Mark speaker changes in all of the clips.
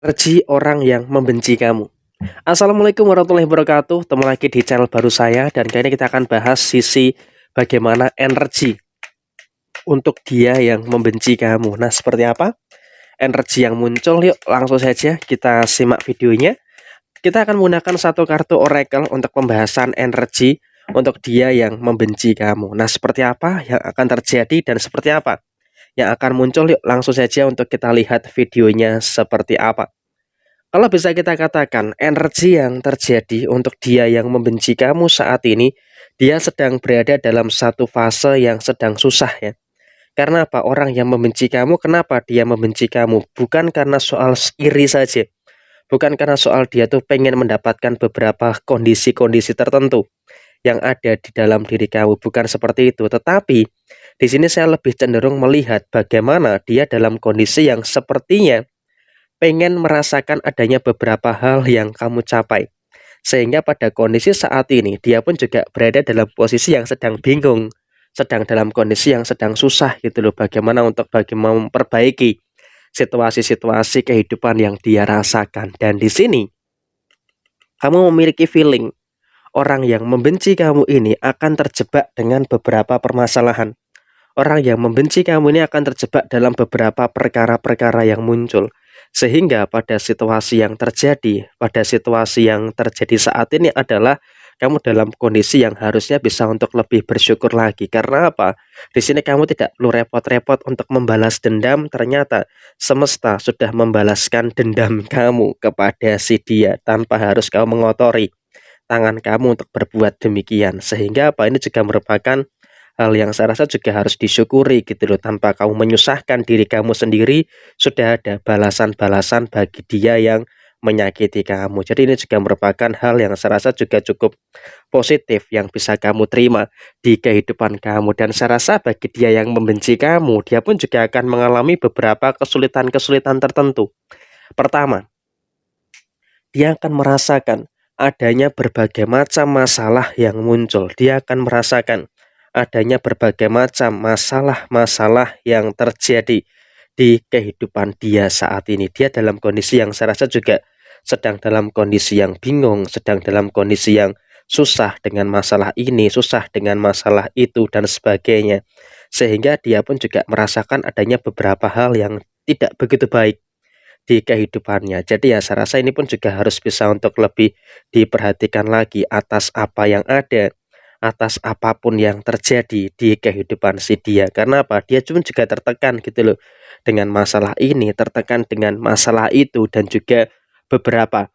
Speaker 1: Energi orang yang membenci kamu. Assalamualaikum warahmatullahi wabarakatuh. Ketemu lagi di channel baru saya dan kali ini kita akan bahas sisi bagaimana energi untuk dia yang membenci kamu. Nah, seperti apa energi yang muncul? Yuk langsung saja kita simak videonya. Kita akan menggunakan satu kartu oracle untuk pembahasan energi untuk dia yang membenci kamu. Nah, seperti apa yang akan terjadi dan seperti apa yang akan muncul? Yuk langsung saja untuk kita lihat videonya seperti apa. Kalau bisa kita katakan, energi yang terjadi untuk dia yang membenci kamu saat ini, dia sedang berada dalam satu fase yang sedang susah ya. Karena apa? Orang yang membenci kamu, kenapa dia membenci kamu? Bukan karena soal iri saja. Bukan karena soal dia tuh pengen mendapatkan beberapa kondisi-kondisi tertentu yang ada di dalam diri kamu. Bukan seperti itu. Tetapi, di sini saya lebih cenderung melihat bagaimana dia dalam kondisi yang sepertinya pengen merasakan adanya beberapa hal yang kamu capai. Sehingga pada kondisi saat ini, dia pun juga berada dalam posisi yang sedang bingung, sedang dalam kondisi yang sedang susah gitu loh. Bagaimana memperbaiki situasi-situasi kehidupan yang dia rasakan. Dan di sini, kamu memiliki feeling orang yang membenci kamu ini akan terjebak dengan beberapa permasalahan. Orang yang membenci kamu ini akan terjebak dalam beberapa perkara-perkara yang muncul. Sehingga pada situasi yang terjadi saat ini adalah kamu dalam kondisi yang harusnya bisa untuk lebih bersyukur lagi. Karena apa? Di sini kamu tidak perlu repot-repot untuk membalas dendam. Ternyata semesta sudah membalaskan dendam kamu kepada si dia tanpa harus kamu mengotori tangan kamu untuk berbuat demikian. Sehingga apa? Ini juga merupakan hal yang saya rasa juga harus disyukuri gitu loh. Tanpa kamu menyusahkan diri kamu sendiri, sudah ada balasan-balasan bagi dia yang menyakiti kamu. Jadi ini juga merupakan hal yang saya rasa juga cukup positif yang bisa kamu terima di kehidupan kamu. Dan saya rasa bagi dia yang membenci kamu, dia pun juga akan mengalami beberapa kesulitan-kesulitan tertentu. Pertama, dia akan merasakan adanya berbagai macam masalah yang muncul. Dia akan merasakan adanya berbagai macam masalah-masalah yang terjadi di kehidupan dia saat ini. Dia dalam kondisi yang saya rasa juga sedang dalam kondisi yang bingung, sedang dalam kondisi yang susah dengan masalah ini, susah dengan masalah itu, dan sebagainya. Sehingga dia pun juga merasakan adanya beberapa hal yang tidak begitu baik di kehidupannya. Jadi ya saya rasa ini pun juga harus bisa untuk lebih diperhatikan lagi atas apa yang ada, atas apapun yang terjadi di kehidupan si dia. Karena apa? Dia pun juga tertekan gitu loh dengan masalah ini, tertekan dengan masalah itu, dan juga beberapa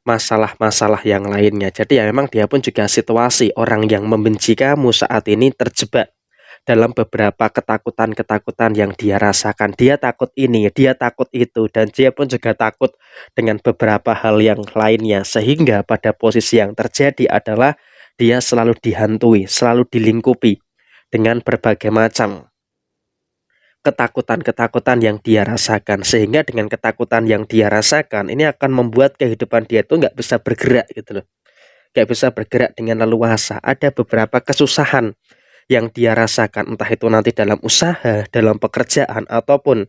Speaker 1: masalah-masalah yang lainnya. Jadi ya memang dia pun juga situasi orang yang membenci kamu saat ini terjebak dalam beberapa ketakutan-ketakutan yang dia rasakan. Dia takut ini, dia takut itu, dan dia pun juga takut dengan beberapa hal yang lainnya. Sehingga pada posisi yang terjadi adalah dia selalu dihantui, selalu dilingkupi dengan berbagai macam ketakutan-ketakutan yang dia rasakan. Sehingga dengan ketakutan yang dia rasakan, ini akan membuat kehidupan dia tuh nggak bisa bergerak gitu loh. Nggak bisa bergerak dengan leluasa. Ada beberapa kesusahan yang dia rasakan, entah itu nanti dalam usaha, dalam pekerjaan, ataupun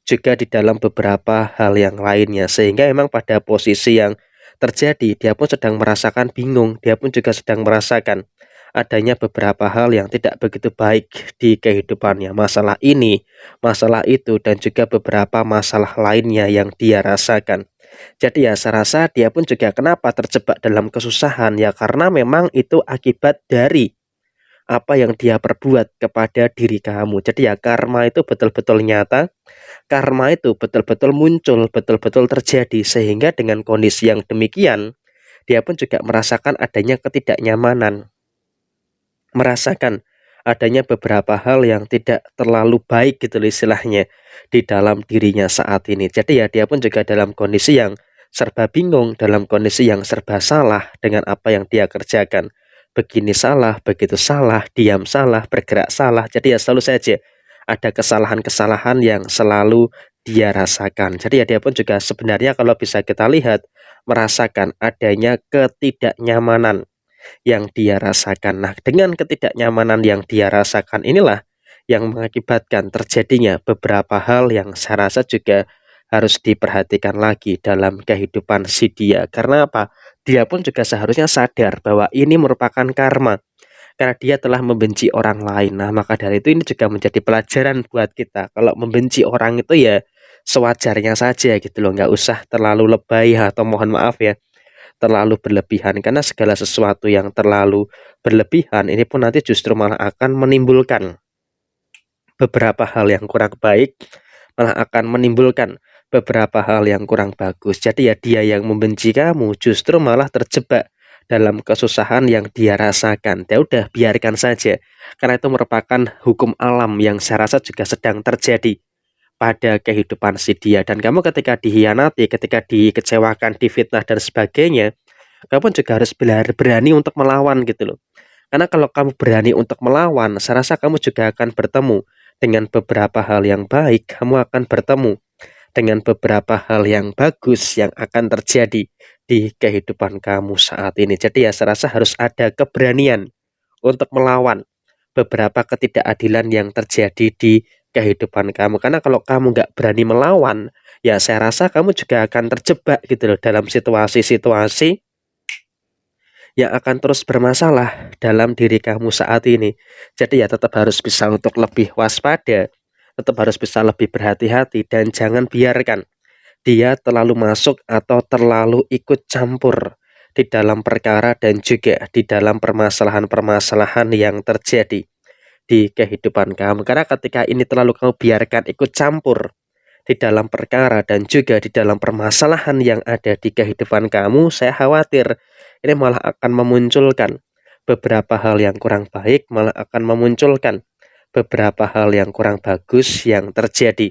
Speaker 1: juga di dalam beberapa hal yang lainnya. Sehingga memang pada posisi yang terjadi, dia pun sedang merasakan bingung, dia pun juga sedang merasakan adanya beberapa hal yang tidak begitu baik di kehidupannya. Masalah ini, masalah itu, dan juga beberapa masalah lainnya yang dia rasakan. Jadi ya saya rasa dia pun juga kenapa terjebak dalam kesusahan ya, karena memang itu akibat dari apa yang dia perbuat kepada diri kamu. Jadi ya karma itu betul-betul nyata, karma itu betul-betul muncul, betul-betul terjadi. Sehingga dengan kondisi yang demikian, dia pun juga merasakan adanya ketidaknyamanan, merasakan adanya beberapa hal yang tidak terlalu baik gitu loh istilahnya di dalam dirinya saat ini. Jadi ya dia pun juga dalam kondisi yang serba bingung, dalam kondisi yang serba salah dengan apa yang dia kerjakan. Begini salah, begitu salah, diam salah, bergerak salah. Jadi ya selalu saja ada kesalahan-kesalahan yang selalu dia rasakan. Jadi ya dia pun juga sebenarnya kalau bisa kita lihat merasakan adanya ketidaknyamanan yang dia rasakan. Nah, dengan ketidaknyamanan yang dia rasakan inilah yang mengakibatkan terjadinya beberapa hal yang saya rasa juga harus diperhatikan lagi dalam kehidupan si dia. Karena apa? Dia pun juga seharusnya sadar bahwa ini merupakan karma, karena dia telah membenci orang lain. Nah, maka dari itu ini juga menjadi pelajaran buat kita. Kalau membenci orang itu ya sewajarnya saja gitu loh, nggak usah terlalu lebay atau mohon maaf ya, terlalu berlebihan. Karena segala sesuatu yang terlalu berlebihan ini pun nanti justru malah akan menimbulkan beberapa hal yang kurang baik, malah akan menimbulkan beberapa hal yang kurang bagus. Jadi ya dia yang membenci kamu justru malah terjebak dalam kesusahan yang dia rasakan. Ya udah biarkan saja. Karena itu merupakan hukum alam yang saya rasa juga sedang terjadi pada kehidupan si dia. Dan kamu ketika dihianati, ketika dikecewakan, difitnah dan sebagainya, kamu juga harus berani untuk melawan gitu loh. Karena kalau kamu berani untuk melawan, saya rasa kamu juga akan bertemu dengan beberapa hal yang baik, kamu akan bertemu dengan beberapa hal yang bagus yang akan terjadi di kehidupan kamu saat ini. Jadi ya saya rasa harus ada keberanian untuk melawan beberapa ketidakadilan yang terjadi di kehidupan kamu. Karena kalau kamu nggak berani melawan, ya saya rasa kamu juga akan terjebak gitu loh dalam situasi-situasi yang akan terus bermasalah dalam diri kamu saat ini. Jadi ya tetap harus bisa untuk lebih waspada, tetap harus bisa lebih berhati-hati dan jangan biarkan dia terlalu masuk atau terlalu ikut campur di dalam perkara dan juga di dalam permasalahan-permasalahan yang terjadi di kehidupan kamu. Karena ketika ini terlalu kamu biarkan ikut campur di dalam perkara dan juga di dalam permasalahan yang ada di kehidupan kamu, saya khawatir ini malah akan memunculkan beberapa hal yang kurang baik, malah akan memunculkan beberapa hal yang kurang bagus yang terjadi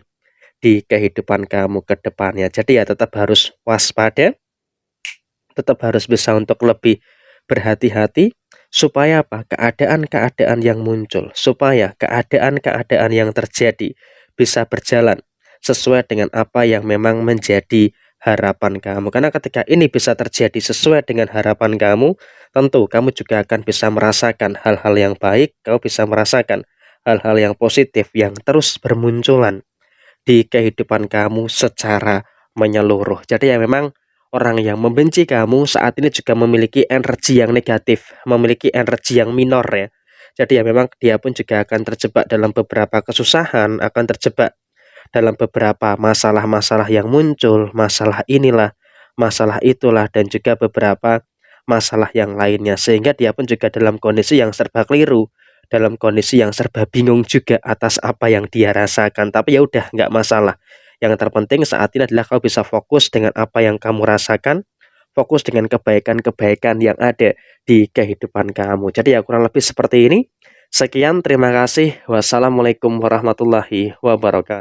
Speaker 1: di kehidupan kamu ke depannya. Jadi ya tetap harus waspada, tetap harus bisa untuk lebih berhati-hati supaya apa? Keadaan-keadaan yang muncul, supaya keadaan-keadaan yang terjadi bisa berjalan sesuai dengan apa yang memang menjadi harapan kamu. Karena ketika ini bisa terjadi sesuai dengan harapan kamu, tentu kamu juga akan bisa merasakan hal-hal yang baik, kamu bisa merasakan hal-hal yang positif yang terus bermunculan di kehidupan kamu secara menyeluruh. Jadi ya memang orang yang membenci kamu saat ini juga memiliki energi yang negatif, memiliki energi yang minor ya. Jadi ya memang dia pun juga akan terjebak dalam beberapa kesusahan, akan terjebak dalam beberapa masalah-masalah yang muncul, masalah inilah, masalah itulah, dan juga beberapa masalah yang lainnya. Sehingga dia pun juga dalam kondisi yang serba keliru, dalam kondisi yang serba bingung juga atas apa yang dia rasakan. Tapi ya udah nggak masalah. Yang terpenting saat ini adalah kau bisa fokus dengan apa yang kamu rasakan, fokus dengan kebaikan-kebaikan yang ada di kehidupan kamu. Jadi ya kurang lebih seperti ini. Sekian, terima kasih. Wassalamualaikum warahmatullahi wabarakatuh.